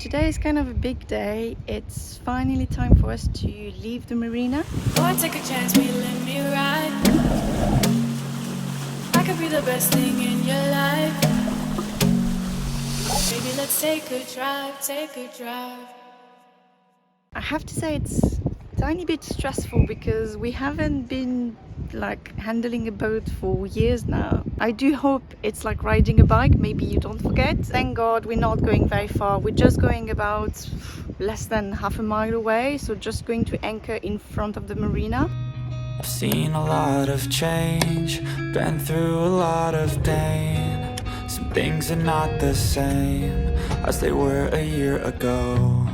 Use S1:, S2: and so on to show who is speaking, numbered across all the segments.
S1: Today is kind of a big day. It's finally time for us to leave the marina.
S2: Boy, take a chance, will you let me ride? I could be the best thing in your life. Baby, let's take a drive, take a drive.
S1: I have to say it's a tiny bit stressful because we haven't been like handling a boat for years now. I do hope it's like riding a bike, maybe you don't forget. Thank God we're not going very far. We're just going about less than half a mile away, so just going to anchor in front of the marina.
S3: I've seen a lot of change, been through a lot of pain. Some things are not the same as they were a year ago,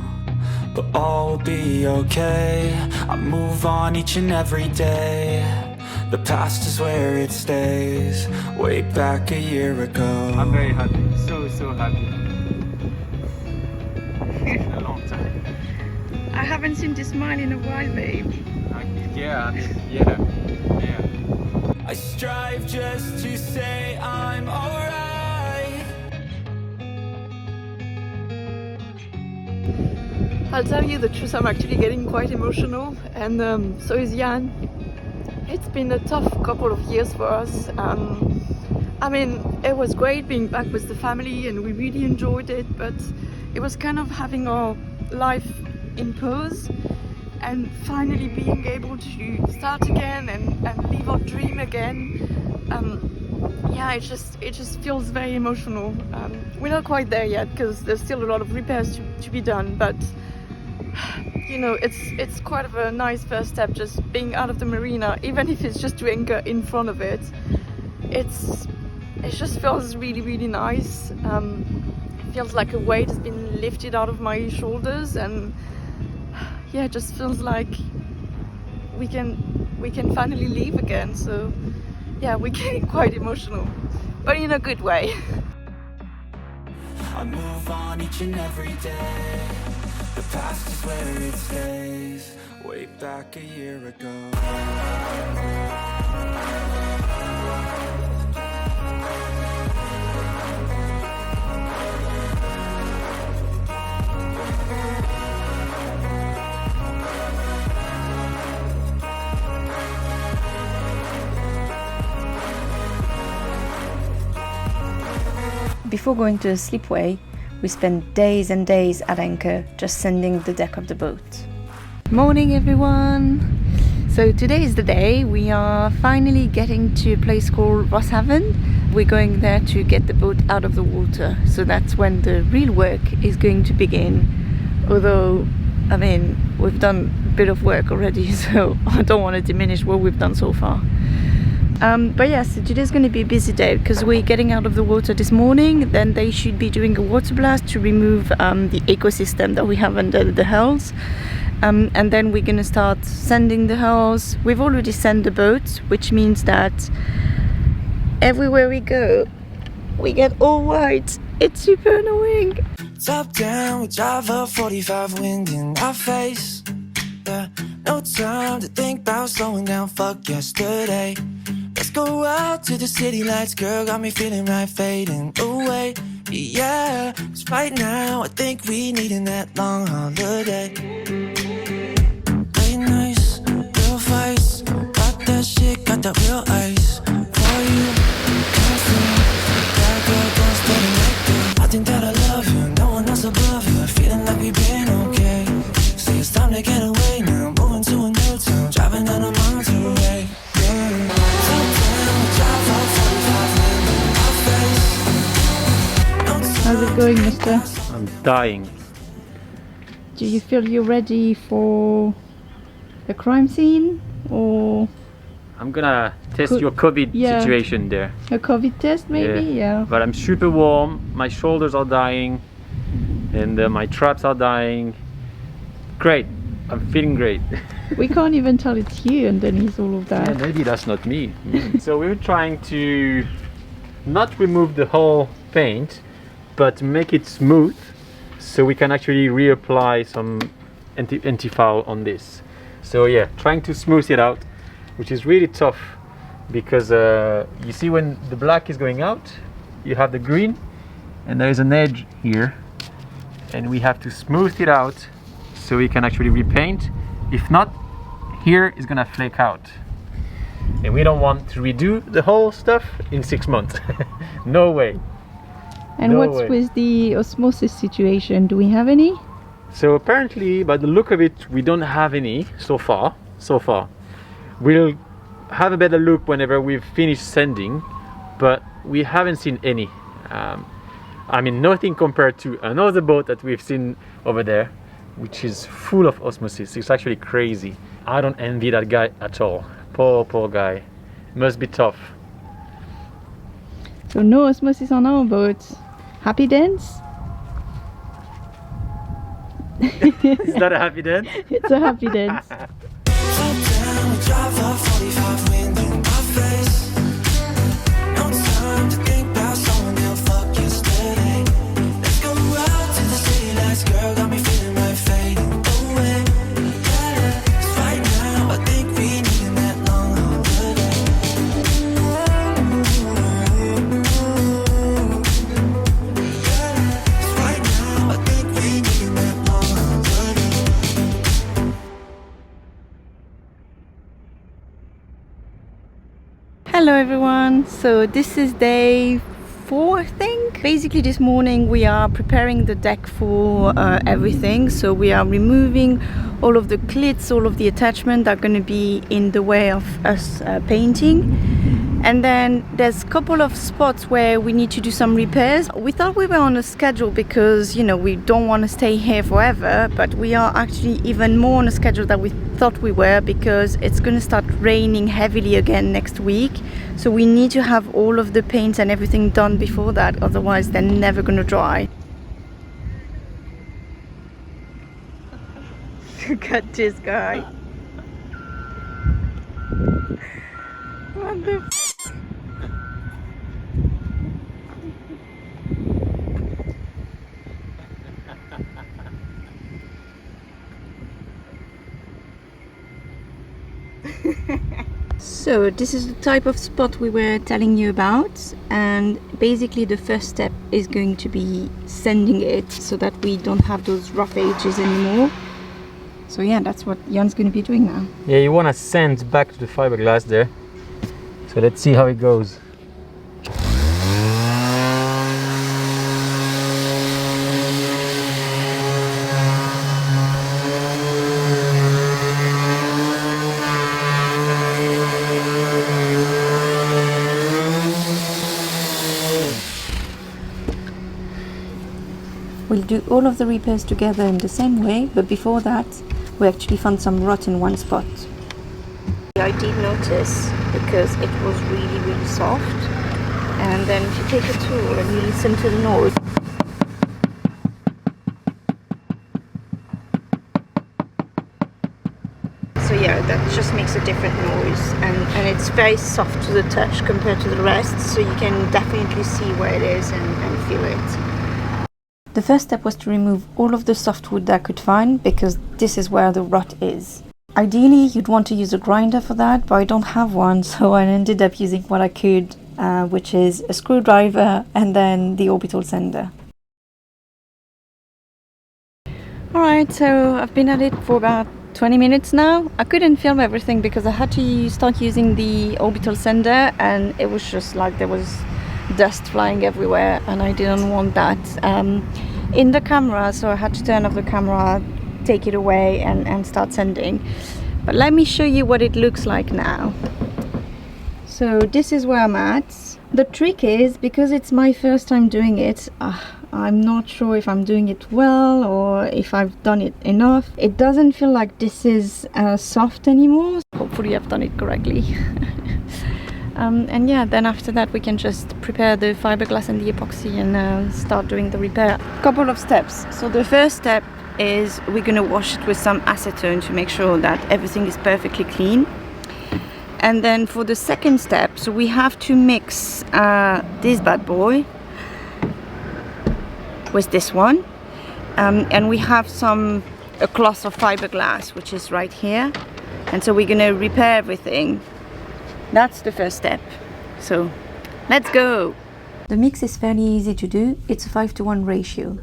S3: but all will be okay. I move on each and every day. The past is where it stays, way back a year ago.
S4: I'm very happy, so happy. It's been a long time.
S1: I haven't seen this smile in a while, babe.
S4: Yeah.
S3: I strive just to say I'm alright.
S1: I'll tell you the truth, I'm actually getting quite emotional, and so is Jan. It's been a tough couple of years for us. I mean, it was great being back with the family and we really enjoyed it, but it was kind of having our life in pause and finally being able to start again and live our dream again. Yeah, it just feels very emotional. We're not quite there yet because there's still a lot of repairs to be done, but you know, it's quite of a nice first step, just being out of the marina, even if it's just to anchor in front of it. It just feels really nice. It feels like a weight has been lifted out of my shoulders, and yeah, it just feels like we can finally leave again. So yeah, we're getting quite emotional, but in a good way.
S3: I move on each and every day. The past is where it stays, way back a year ago.
S1: Before going to the slipway, we spent days and days at anchor, just sanding the deck of the boat. Morning everyone! So today is the day. We are finally getting to a place called Rosshaven. We're going there to get the boat out of the water. So that's when the real work is going to begin. Although, I mean, we've done a bit of work already, so I don't want to diminish what we've done so far. But yeah, so today's going to be a busy day because we're getting out of the water this morning. Then they should be doing a waterblast to remove the ecosystem that we have under the hulls. And then we're going to start sanding the hulls. We've already sanded the boat, which means that everywhere we go, we get all white. It's super annoying.
S3: Top down, we drive up 45, wind in our face. Yeah, no time to think about slowing down, fuck yesterday. Let's go out to the city lights, girl, got me feeling right, fading away. Yeah, 'cause right now I think we needin' that long holiday. Late nights, real fights, got that shit, got that real ice. For you, that girl don't steady like that. I think that I love you, no one else above you. Feeling like we've been okay. Say it's time to get away now, moving to a new town, driving down a Monterey.
S1: How's it going, mister?
S4: I'm dying.
S1: Do you feel you're ready for a crime scene or
S4: I'm gonna test your COVID
S1: yeah.
S4: situation there.
S1: a COVID test maybe? Yeah.
S4: But I'm super warm, my shoulders are dying, and my traps are dying. Great, I'm feeling great.
S1: We can't even tell it's you underneath all of that.
S4: Yeah, maybe that's not me. So we were trying to not remove the whole paint, but make it smooth so we can actually reapply some antifoul on this. So yeah, trying to smooth it out, which is really tough because you see when the black is going out, you have the green and there is an edge here. and we have to smooth it out so we can actually repaint. If not, here is gonna flake out. And we don't want to redo the whole stuff in 6 months. No way.
S1: And
S4: No
S1: what's
S4: way.
S1: with the osmosis situation? Do we have any?
S4: So apparently, by the look of it, we don't have any so far. We'll have a better look whenever we've finished sanding, but we haven't seen any. I mean, nothing compared to another boat that we've seen over there, which is full of osmosis. It's actually crazy. I don't envy that guy at all. Poor guy. Must be tough.
S1: So no osmosis on our boat. Happy dance?
S4: Is that a happy dance?
S1: It's a happy dance. Hello everyone, so this is day 4 I think. Basically this morning we are preparing the deck for everything, so we are removing all of the clits, all of the attachments that are going to be in the way of us painting. And then there's a couple of spots where we need to do some repairs. We thought we were on a schedule because, you know, we don't want to stay here forever, but we are actually even more on a schedule than we thought we were because it's going to start raining heavily again next week. So we need to have all of the paints and everything done before that, otherwise they're never going to dry. Look at this guy. What the f. So this is the type of spot we were telling you about, and basically the first step is going to be sanding it so that we don't have those rough edges anymore. So yeah, that's what Jan's going to be doing now.
S4: Yeah, you want to sand back to the fiberglass there. So let's see how it goes.
S1: We'll do all of the repairs together in the same way, but before that we actually found some rot in one spot. I did notice because it was really soft, and then if you take a tool and you listen to the noise, so yeah, that just makes a different noise, and it's very soft to the touch compared to the rest, so you can definitely see where it is and feel it. The first step was to remove all of the softwood that I could find, because this is where the rot is. Ideally you'd want to use a grinder for that, but I don't have one, so I ended up using what I could, which is a screwdriver and then the orbital sander. Alright, so I've been at it for about 20 minutes now. I couldn't film everything because I had to start using the orbital sander, and it was just like there was dust flying everywhere, and I didn't want that in the camera, so I had to turn off the camera, take it away and start sanding. But let me show you what it looks like now. So this is where I'm at. The trick is, because it's my first time doing it, I'm not sure if I'm doing it well or if I've done it enough. It doesn't feel like this is soft anymore. Hopefully I've done it correctly. And yeah, then after that we can just prepare the fiberglass and the epoxy and start doing the repair. Couple of steps. So the first step is we're going to wash it with some acetone to make sure that everything is perfectly clean. And then for the second step, so we have to mix this bad boy with this one, and we have a cloth of fiberglass which is right here, and so we're going to repair everything. That's the first step, so let's go. The mix is fairly easy to do. It's a 5:1 ratio.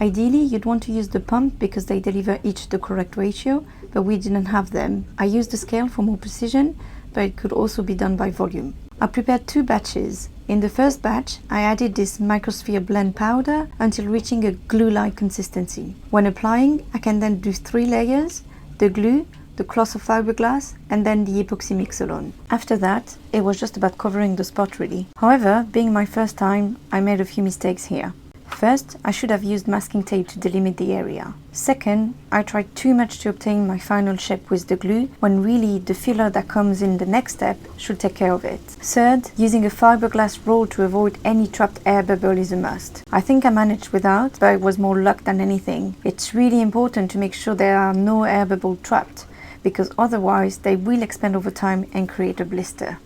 S5: Ideally, you'd want to use the pump because they deliver each the correct ratio, but we didn't have them. I used the scale for more precision, but it could also be done by volume. I prepared 2 batches. In the first batch, I added this microsphere blend powder until reaching a glue-like consistency. When applying, I can then do 3 layers, the glue, the cloth of fiberglass, and then the epoxy mix alone. After that, it was just about covering the spot really. However, being my first time, I made a few mistakes here. First, I should have used masking tape to delimit the area. Second, I tried too much to obtain my final shape with the glue, when really the filler that comes in the next step should take care of it. Third, using a fiberglass roll to avoid any trapped air bubble is a must. I think I managed without, but it was more luck than anything. It's really important to make sure there are no air bubbles trapped, because otherwise they will expand over time and create a blister.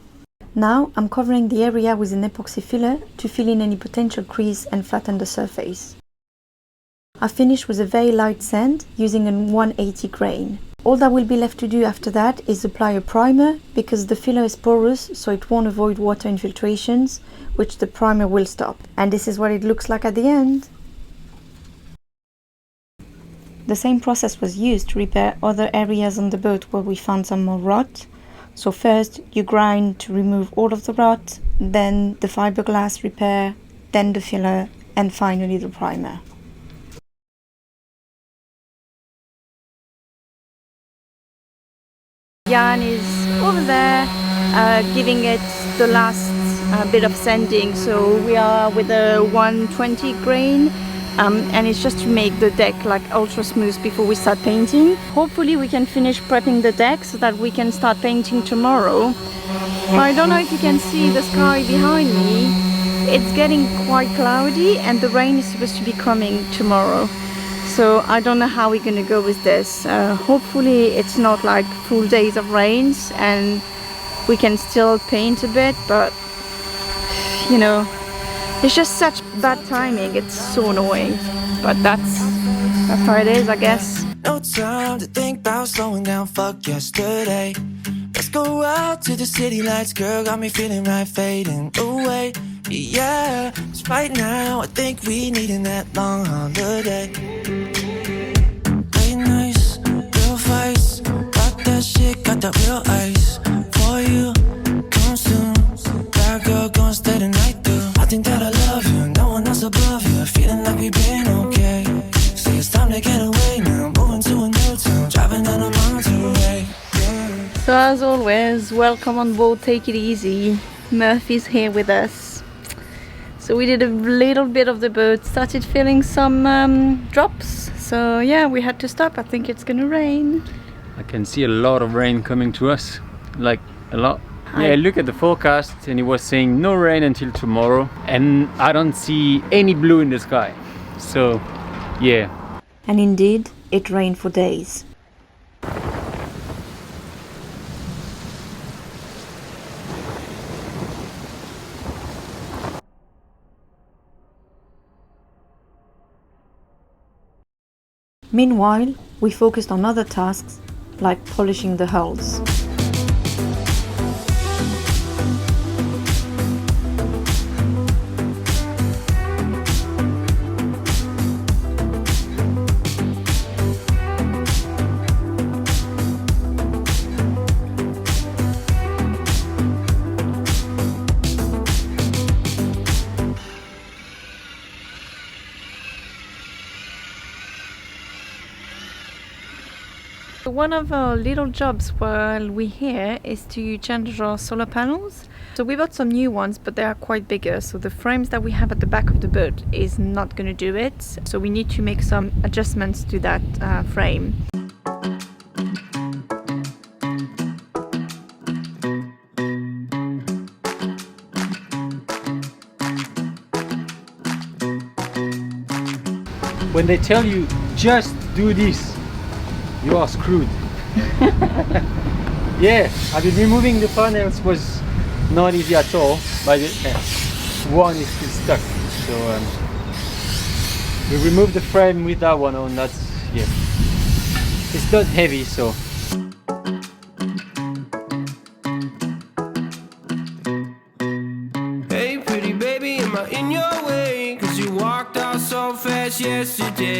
S5: Now I'm covering the area with an epoxy filler to fill in any potential crease and flatten the surface. I finished with a very light sand using a 180 grain. All that will be left to do after that is apply a primer because the filler is porous, so it won't avoid water infiltrations, which the primer will stop. And this is what it looks like at the end. The same process was used to repair other areas on the boat where we found some more rot. So first you grind to remove all of the rot, then the fiberglass repair, then the filler, and finally the primer.
S1: Jan is over there giving it the last bit of sanding, so we are with a 120 grain. And it's just to make the deck like ultra smooth before we start painting. Hopefully we can finish prepping the deck so that we can start painting tomorrow. But I don't know if you can see the sky behind me. It's getting quite cloudy and the rain is supposed to be coming tomorrow. So I don't know how we're gonna go with this. Hopefully it's not like full days of rains and we can still paint a bit, but you know, it's just such bad timing, it's so annoying, but that's how it is, I guess.
S6: No time to think about slowing down, fuck yesterday. Let's go out to the city lights, girl, got me feeling right, fading away. Yeah, 'cause right now I think we needin' that long holiday. Late nights, real fights, got that shit, got that real ice. For you, come soon, that girl gon' stay the night through. I think that I love you, no one else above you. Feeling like we've been okay. Say it's time to get away now. Moving to a new town, driving down a mountain.
S1: So as always, welcome on board, take it easy. Murphy's here with us. So we did a little bit of the boat, started feeling some drops. So yeah, we had to stop. I think it's gonna rain.
S4: I can see a lot of rain coming to us, like a lot. Yeah, I look at the forecast and it was saying no rain until tomorrow, and I don't see any blue in the sky. So, yeah.
S5: And indeed, it rained for days. Meanwhile, we focused on other tasks like polishing the hulls.
S1: One of our little jobs while we're here is to change our solar panels. So we bought some new ones, but they are quite bigger, so the frames that we have at the back of the boat is not going to do it. So we need to make some adjustments to that frame.
S4: When they tell you just do this, you are screwed. Yeah, I mean, removing the panels was not easy at all, but one is still stuck. So we removed the frame with that one on. That's, yeah, it's not heavy, so.
S6: Hey, pretty baby, am I in your way? 'Cause you walked out so fast yesterday.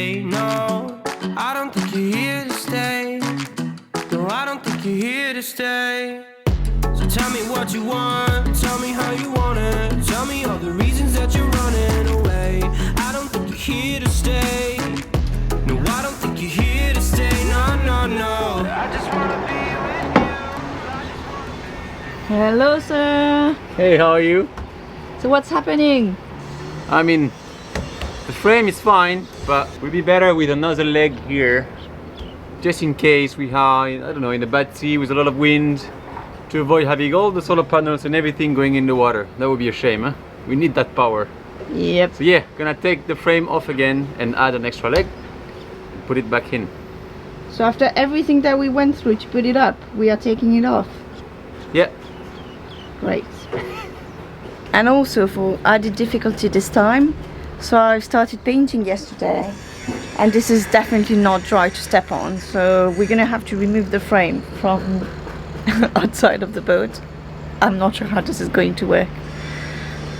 S6: what you want. Tell me how you want it. Tell me all the reasons that you're running away. I don't think you're here to stay. No, I don't think you're here to stay. No, no, no. I just wanna be with you.
S1: Hello, sir.
S4: Hey, how are you?
S1: So what's happening?
S4: I mean, the frame is fine, but we'd be better with another leg here, just in case we are, I don't know, in a bad sea with a lot of wind, to avoid having all the solar panels and everything going in the water. That would be a shame, huh? We need that power.
S1: Yep.
S4: So yeah, gonna take the frame off again and add an extra leg, and put it back in.
S1: So after everything that we went through to put it up, we are taking it off.
S4: Yeah.
S1: Great. And also for added difficulty this time, so I started painting yesterday, and this is definitely not dry to step on, so we're gonna have to remove the frame from outside of the boat. I'm not sure how this is going to work.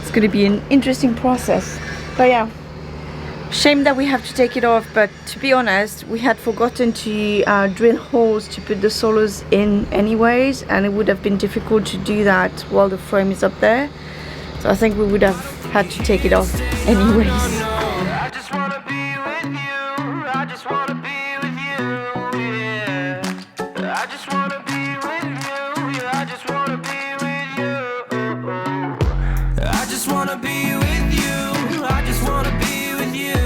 S1: It's gonna be an interesting process, but yeah, shame that we have to take it off. But to be honest, we had forgotten to drill holes to put the solars in anyways, and it would have been difficult to do that while the frame is up there. So I think we would have had to take it off anyways.
S6: I just wanna be with you. I just wanna be with you. Yeah. I just wanna be with you. Yeah, I just wanna be with you. I just wanna be with you. I just wanna be with you.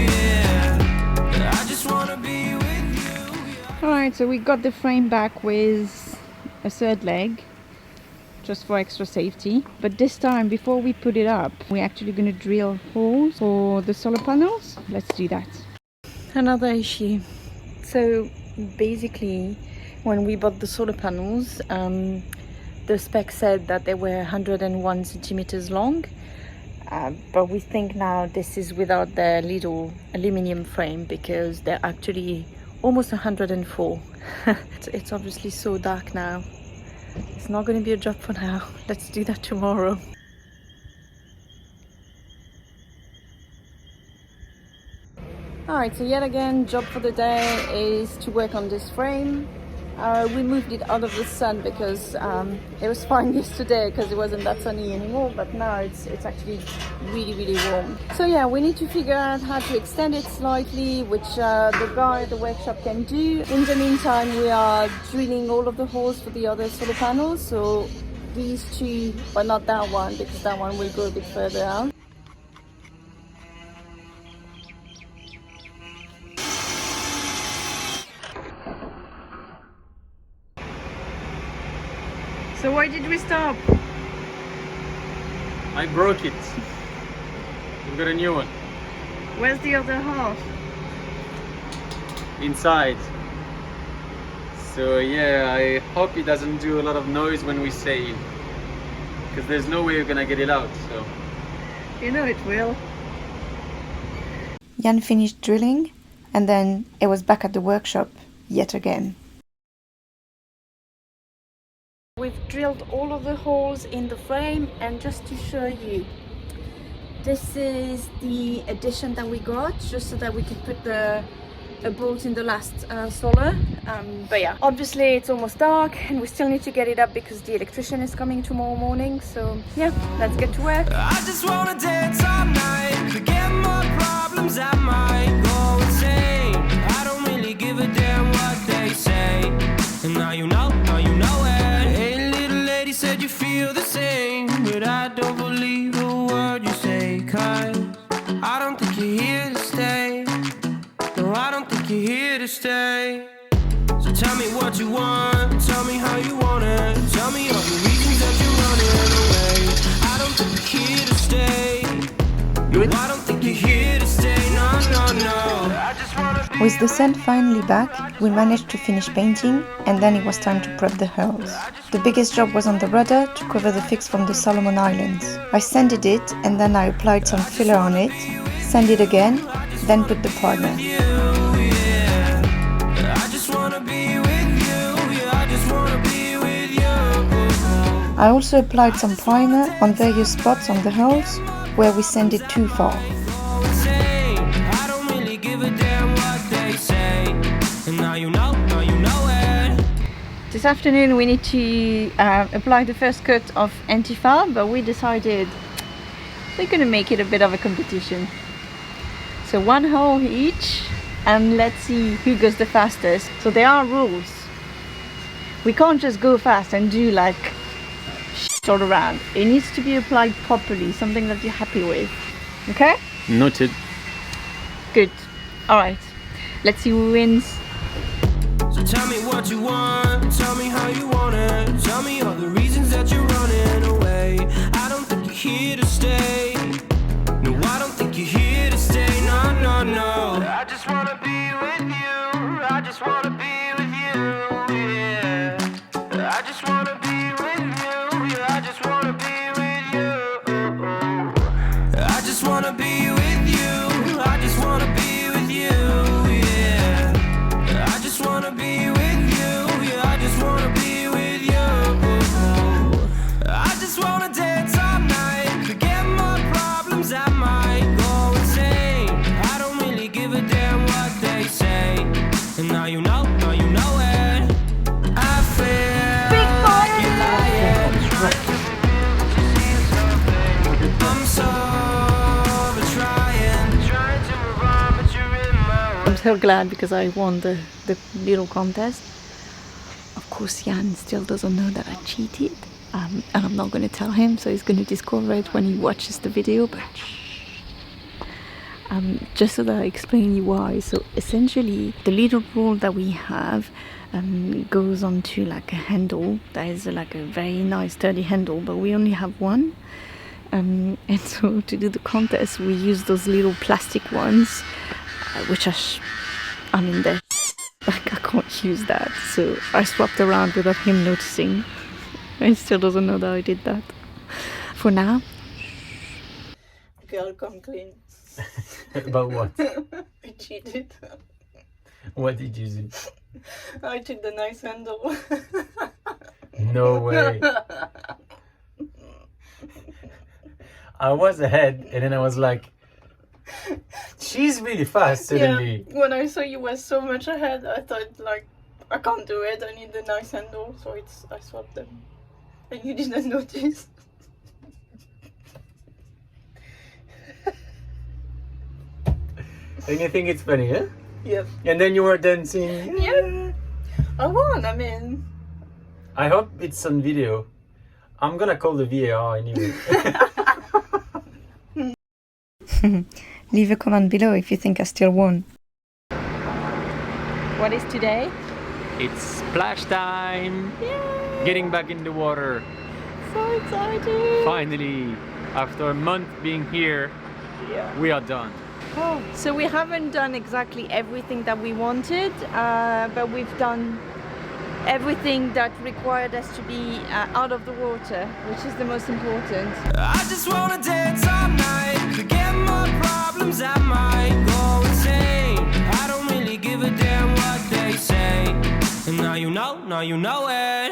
S6: Yeah. I just wanna be with you.
S1: Alright, so we got the frame back with a third leg, just for extra safety. But this time, before we put it up, we're actually going to drill holes for the solar panels. Let's do that. Another issue. So basically, when we bought the solar panels, the spec said that they were 101 centimeters long, but we think now this is without the little aluminium frame, because they're actually almost 104. It's obviously so dark now. It's not going to be a job for now. Let's do that tomorrow. Alright, so yet again, job for the day is to work on this frame. We moved it out of the sun because it was fine yesterday because it wasn't that sunny anymore, but now it's actually really warm. So yeah, we need to figure out how to extend it slightly, which the guy at the workshop can do. In the meantime, we are drilling all of the holes for the other solar panels, so these two, but not that one, because that one will go a bit further out. So why did we stop?
S4: I broke it. We've got a new one.
S1: Where's the other half?
S4: Inside. So yeah, I hope it doesn't do a lot of noise when we sail, because there's no way we're gonna get it out, so.
S1: You know it will.
S5: Jan finished drilling, and then it was back at the workshop yet again.
S1: We've drilled all of the holes in the frame, and just to show you, this is the addition that we got, just so that we could put a bolt in the last solar. But yeah, obviously it's almost dark and we still need to get it up because the electrician is coming tomorrow morning. So yeah, let's get to work.
S6: I just wanna dance all night, forget my problems, I might go insane. I don't really give a damn what they say. And now you know it. Hey, little lady said you feel the same, but I don't believe a word you say, 'cause I don't think you're here to stay. No, I don't think you're here to stay. So tell me what you want, tell me how you want it. Tell me all the reasons that you're running away. I don't think you're here to stay. No, I don't think you're here to stay. No, I just wanna be.
S5: With the sun finally back, we managed to finish painting, and then it was time to prep the hulls. The biggest job was on the rudder to cover the fix from the Solomon Islands. I sanded it, and then I applied some filler on it, sanded again, then put the primer. I also applied some primer on various spots on the hulls where we sanded too far.
S1: This
S5: this afternoon we need to apply the first coat of antifoul, but we decided we're gonna make it a bit of a competition. So 1 hole each, and let's see who goes the fastest. So there are rules. We can't just go fast and do like shit all around. It needs to be applied properly, something that you're happy with. Okay?
S4: Noted.
S5: Good. All right. Let's see who wins.
S6: So tell me what you want, tell me how you want it. Tell me all the reasons that you're running away. I don't think you're here to stay. No, I don't think you're here to stay. No, no, no. I just wanna be with you. I just wanna be with you. Yeah. I just wanna be with you. Yeah, I just wanna be with you. I just wanna be with you. I just wanna be with you. Yeah. I just wanna be with you. Yeah, I just wanna be with you. I just wanna dance all night. Forget my problems, I might go insane. I don't really give a damn what they say. And now you know it. I feel
S5: Big
S6: like you're lying. I'm so trying to move on, but you're in my way.
S5: I'm so glad because I won the little contest. Of course, Jan still doesn't know that I cheated, and I'm not going to tell him, so he's going to discover it when he watches the video. But just so that I explain you why. So essentially, the little rule that we have goes onto like a handle that is like a very nice sturdy handle, but we only have one. And so to do the contest, we use those little plastic ones, which are, they're like I can't use that. So I swapped around without him noticing. He still doesn't know that I did that. For now. Girl, come clean.
S4: About what?
S5: I cheated.
S4: What did you do?
S5: I took the nice handle.
S4: No way. I was ahead, and then I was like, she's really fast suddenly.
S5: Yeah, when I saw you were so much ahead, I thought like, I can't do it, I need the nice handle, so I swapped them. And you didn't notice.
S4: And you think it's funny, huh?
S5: Yep.
S4: And then you were dancing.
S5: Yeah. I won, I mean.
S4: I hope it's on video. I'm gonna call the VAR anyway.
S5: Leave a comment below if you think I still won. What is today?
S4: It's splash time!
S5: Yay!
S4: Getting back in the water.
S5: So excited!
S4: Finally, after a month being here, we are done.
S5: Oh, so we haven't done exactly everything that we wanted, but we've done everything that required us to be out of the water, which is the most important.
S6: I just wanna dance all night. Forget my problems, I might go insane. I don't really give a damn what they say. And now you know it.